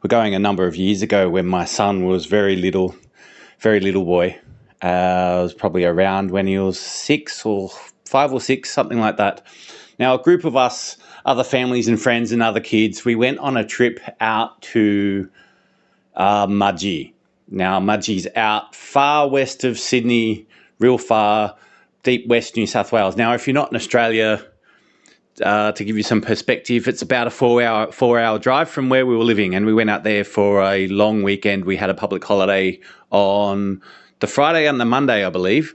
We're going a number of years ago when my son was very little boy. It was probably around when he was 5 or 6, something like that. Now, a group of us, other families and friends and other kids, we went on a trip out to Mudgee. Now, Mudgee's out far west of Sydney, real far, deep west New South Wales. Now, if you're not in Australia, to give you some perspective, it's about a 4-hour drive from where we were living, and we went out there for a long weekend. We had a public holiday on the Friday and the Monday, I believe.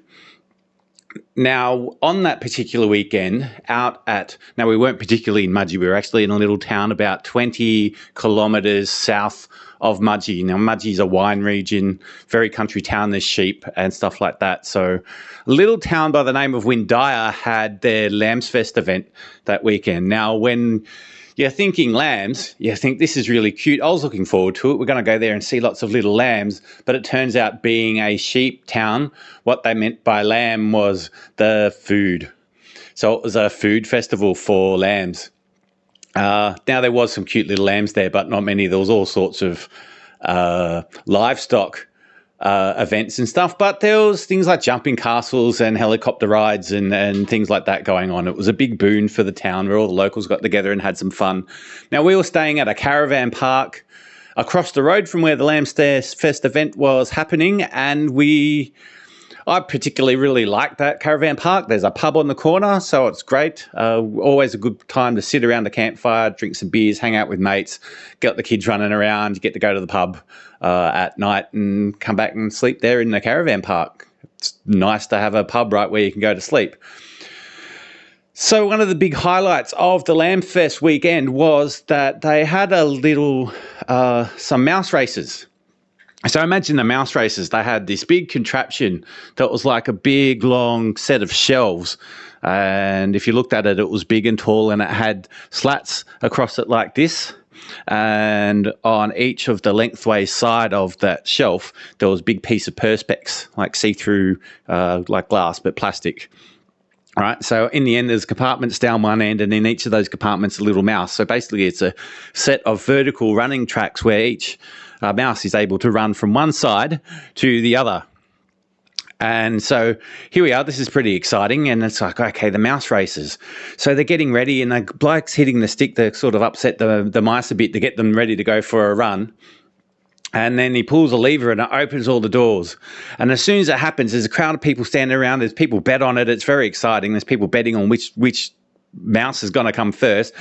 Now, on that particular weekend, now we weren't particularly in Mudgee, we were actually in a little town about 20 kilometres south of Mudgee. Now, Mudgee's a wine region, very country town, there's sheep and stuff like that. So a little town by the name of Windeyer had their Lambs Fest event that weekend. Now, when you're thinking lambs, you think this is really cute. I was looking forward to it. We're going to go there and see lots of little lambs, but it turns out being a sheep town, what they meant by lamb was the food. So it was a food festival for lambs. Now, there was some cute little lambs there, but not many. There was all sorts of livestock events and stuff, but there was things like jumping castles and helicopter rides and things like that going on. It was a big boon for the town where all the locals got together and had some fun. Now, we were staying at a caravan park across the road from where the Lambs Fest event was happening, and I particularly really like that caravan park. There's a pub on the corner, so it's great. Always a good time to sit around the campfire, drink some beers, hang out with mates, get the kids running around. You get to go to the pub at night and come back and sleep there in the caravan park. It's nice to have a pub right where you can go to sleep. So one of the big highlights of the Lamb Fest weekend was that they had some mouse races. So imagine the mouse races. They had this big contraption that was like a big, long set of shelves. And if you looked at it, it was big and tall, and it had slats across it like this. And on each of the lengthways side of that shelf, there was a big piece of perspex, like see-through, like glass, but plastic. All right, so in the end, there's compartments down one end, and in each of those compartments, a little mouse. So basically, it's a set of vertical running tracks where each mouse is able to run from one side to the other. And so here we are. This is pretty exciting. And it's like, okay, the mouse races. So they're getting ready, and the bloke's hitting the stick to sort of upset the mice a bit to get them ready to go for a run. And then he pulls a lever and it opens all the doors. And as soon as it happens, there's a crowd of people standing around. There's people bet on it. It's very exciting. There's people betting on which mouse is going to come first.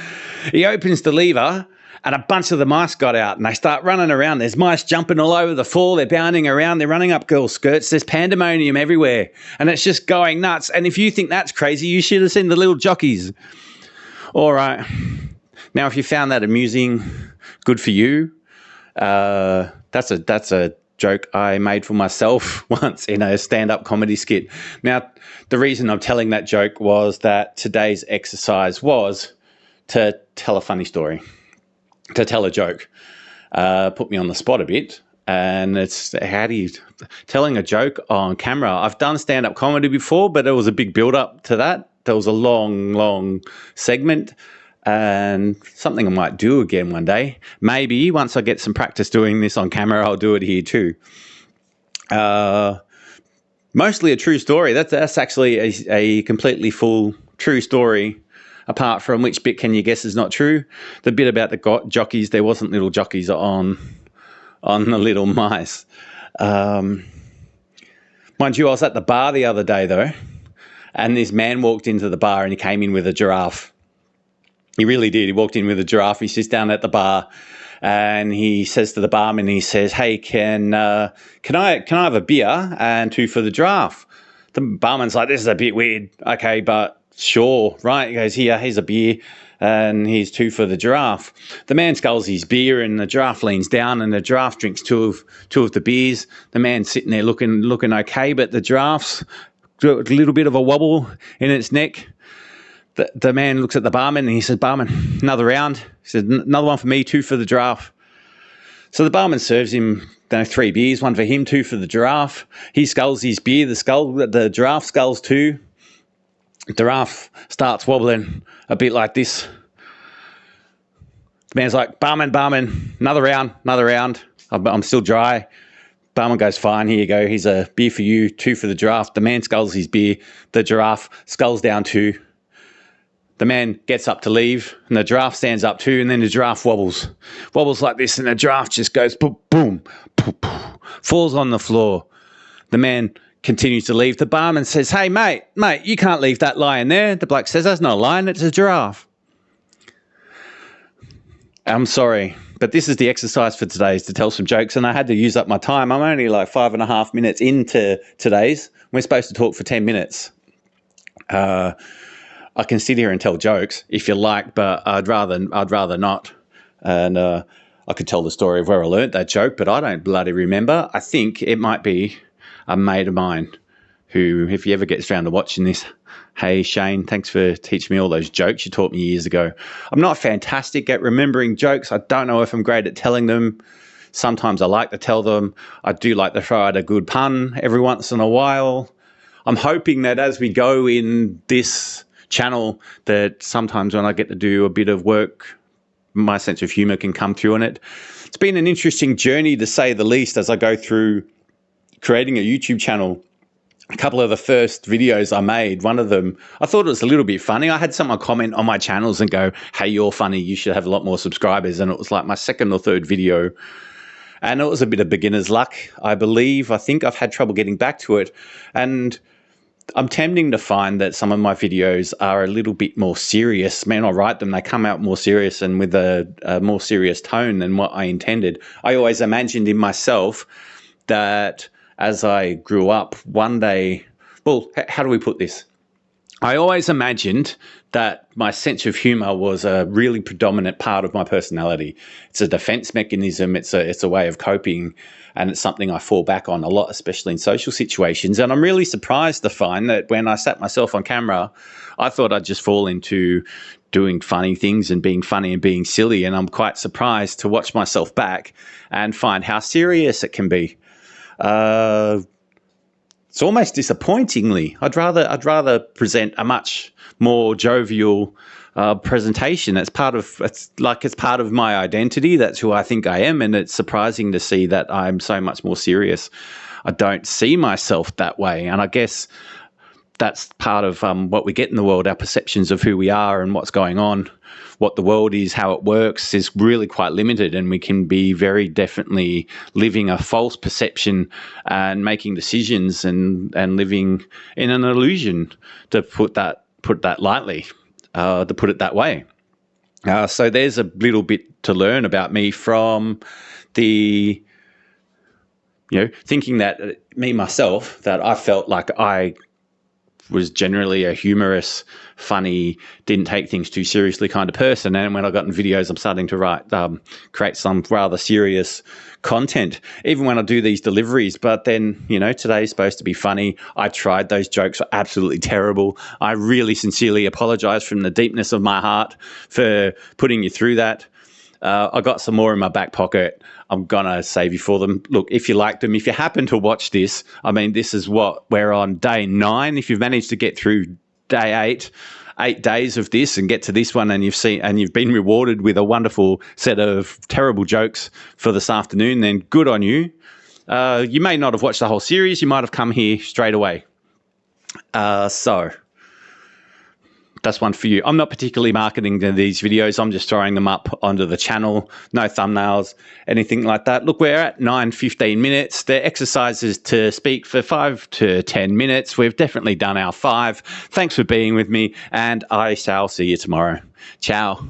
He opens the lever, and a bunch of the mice got out, and they start running around. There's mice jumping all over the floor. They're bounding around. They're running up girls' skirts. There's pandemonium everywhere, and it's just going nuts. And if you think that's crazy, you should have seen the little jockeys. All right. Now, if you found that amusing, good for you. That's a joke I made for myself once in a stand-up comedy skit. Now, the reason I'm telling that joke was that today's exercise was to tell a funny story, to tell a joke. Put me on the spot a bit. And it's telling a joke on camera. I've done stand-up comedy before, but it was a big build-up to that. There was a long segment. And something I might do again one day. Maybe once I get some practice doing this on camera, I'll do it here too. Mostly a true story. That's actually a completely full true story. Apart from which bit can you guess is not true? The bit about the jockeys, there wasn't little jockeys on the little mice. Mind you, I was at the bar the other day though, and this man walked into the bar and he came in with a giraffe. He really did. He walked in with a giraffe. He sits down at the bar and he says to the barman, he says, "Hey, can I have a beer and 2 for the giraffe?" The barman's like, "This is a bit weird." "Okay, but sure." Right. He goes, "Here's a beer and here's 2 for the giraffe." The man sculls his beer and the giraffe leans down and the giraffe drinks two of the beers. The man's sitting there looking okay, but the giraffe's got a little bit of a wobble in its neck. The man looks at the barman and he says, "Barman, another round." He says, "Another one for me, 2 for the giraffe." So the barman serves him 3 beers, 1 for him, 2 for the giraffe. He sculls his beer. The giraffe sculls 2. The giraffe starts wobbling a bit like this. The man's like, barman, another round. I'm still dry. Barman goes, fine, here you go. Here's a beer for you, 2 for the giraffe. The man sculls his beer. The giraffe sculls down 2. The man gets up to leave, and the giraffe stands up too, and then the giraffe wobbles like this, and the giraffe just goes boom, boom, boom, boom, falls on the floor. The man continues to leave. The barman says, hey, mate, you can't leave that lion there. The bloke says, that's not a lion, it's a giraffe. I'm sorry, but this is the exercise for today, is to tell some jokes, and I had to use up my time. I'm only like 5.5 minutes into today's. We're supposed to talk for 10 minutes. I can sit here and tell jokes if you like, but I'd rather not. And I could tell the story of where I learnt that joke, but I don't bloody remember. I think it might be a mate of mine who, if he ever gets around to watching this, hey, Shane, thanks for teaching me all those jokes you taught me years ago. I'm not fantastic at remembering jokes. I don't know if I'm great at telling them. Sometimes I like to tell them. I do like to throw out a good pun every once in a while. I'm hoping that as we go in this channel, that sometimes when I get to do a bit of work, my sense of humour can come through on it. It's been an interesting journey, to say the least, as I go through creating a YouTube channel. A couple of the first videos I made, one of them, I thought it was a little bit funny. I had someone comment on my channels and go, hey, you're funny, you should have a lot more subscribers. And it was like my second or third video. And it was a bit of beginner's luck, I believe. I think I've had trouble getting back to it. And I'm tending to find that some of my videos are a little bit more serious. Man, I write them, they come out more serious and with a more serious tone than what I intended. I always imagined in myself that as I grew up one day, well, how do we put this? I always imagined that my sense of humour was a really predominant part of my personality. It's a defence mechanism. It's a way of coping, and it's something I fall back on a lot, especially in social situations. And I'm really surprised to find that when I sat myself on camera, I thought I'd just fall into doing funny things and being funny and being silly. And I'm quite surprised to watch myself back and find how serious it can be. It's almost disappointingly. I'd rather present a much more jovial presentation. It's part of my identity. That's who I think I am, and it's surprising to see that I'm so much more serious. I don't see myself that way, and I guess that's part of what we get in the world. Our perceptions of who we are and what's going on, what the world is, how it works, is really quite limited, and we can be very definitely living a false perception and making decisions and living in an illusion, to put that lightly, to put it that way. So there's a little bit to learn about me from the, thinking that me myself, that I felt like I was generally a humorous, funny, didn't take things too seriously kind of person. And when I got in videos, I'm starting to create some rather serious content, even when I do these deliveries. But then, today's supposed to be funny. I tried. Those jokes were absolutely terrible. I really sincerely apologize from the deepness of my heart for putting you through that. I got some more in my back pocket. I'm going to save you for them. Look, if you liked them, if you happen to watch this, this is we're on day 9. If you've managed to get through day 8 days of this and get to this one, and you've been rewarded with a wonderful set of terrible jokes for this afternoon, then good on you. You may not have watched the whole series. You might have come here straight away. So that's one for you. I'm not particularly marketing these videos. I'm just throwing them up onto the channel. No thumbnails, anything like that. Look, we're at 9:15 minutes. The exercise is to speak for 5 to 10 minutes. We've definitely done our 5. Thanks for being with me, and I shall see you tomorrow. Ciao.